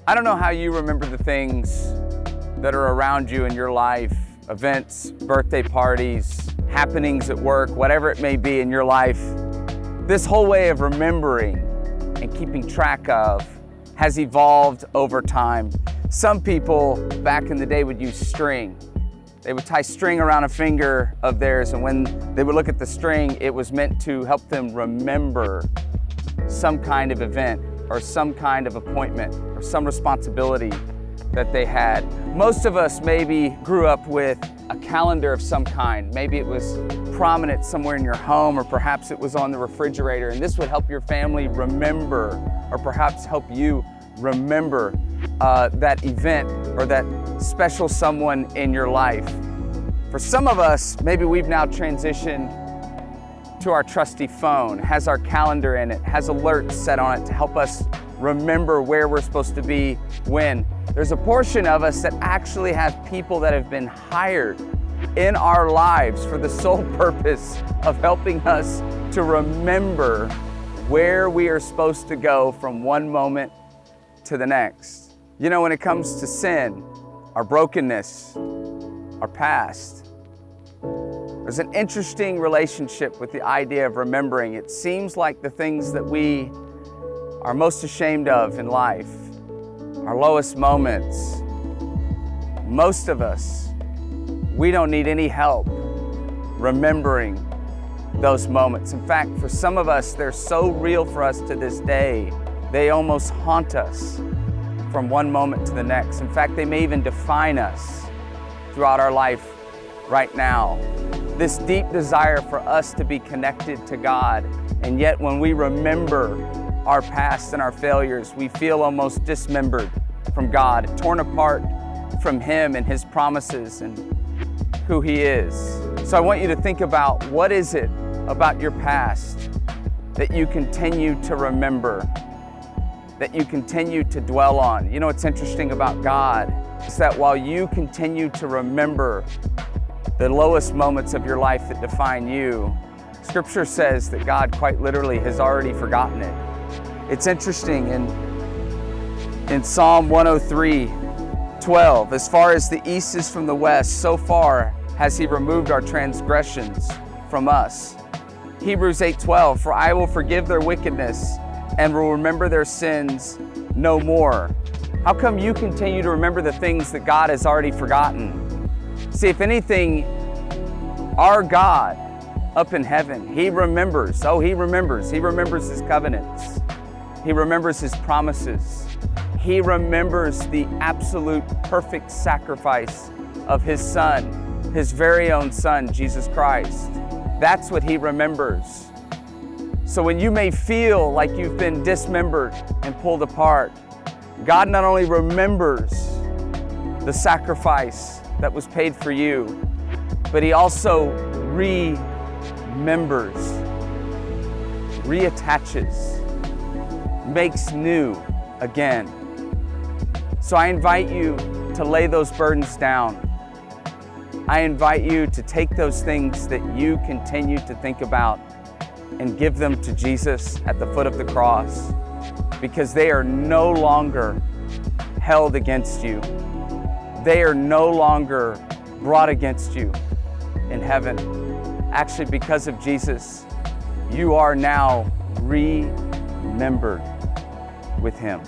I don't know how you remember the things that are around you in your life, events, birthday parties, happenings at work, whatever it may be in your life. This whole way of remembering and keeping track of has evolved over time. Some people back in the day would use string. They would tie string around a finger of theirs, and when they would look at the string, it was meant to help them remember some kind of event or some kind of appointment or some responsibility that they had. Most of us maybe grew up with a calendar of some kind. Maybe it was prominent somewhere in your home, or perhaps it was on the refrigerator, and this would help your family remember, or perhaps help you remember that event or that special someone in your life. For some of us, maybe we've now transitioned to our trusty phone, has our calendar in it, has alerts set on it to help us remember where we're supposed to be when. There's a portion of us that actually have people that have been hired in our lives for the sole purpose of helping us to remember where we are supposed to go from one moment to the next. You know, when it comes to sin, our brokenness, our past, there's an interesting relationship with the idea of remembering. It seems like the things that we are most ashamed of in life, our lowest moments, most of us, we don't need any help remembering those moments. In fact, for some of us, they're so real for us to this day, they almost haunt us from one moment to the next. In fact, they may even define us throughout our life right now. This deep desire for us to be connected to God, and yet when we remember our past and our failures, we feel almost dismembered from God, torn apart from Him and His promises and who He is. So I want you to think about, what is it about your past that you continue to remember, that you continue to dwell on? You know what's interesting about God is that while you continue to remember the lowest moments of your life that define you, Scripture says that God quite literally has already forgotten it. It's interesting in Psalm 103:12, as far as the east is from the west, so far has He removed our transgressions from us. Hebrews 8:12, for I will forgive their wickedness and will remember their sins no more. How come you continue to remember the things that God has already forgotten? See, if anything, our God up in heaven, He remembers. Oh, He remembers. He remembers His covenants. He remembers His promises. He remembers the absolute perfect sacrifice of His Son, His very own Son, Jesus Christ. That's what He remembers. So when you may feel like you've been dismembered and pulled apart, God not only remembers the sacrifice that was paid for you, but He also remembers, reattaches, makes new again. So I invite you to lay those burdens down. I invite you to take those things that you continue to think about and give them to Jesus at the foot of the cross, because they are no longer held against you. They are no longer brought against you in heaven. Actually, because of Jesus, you are now remembered with Him.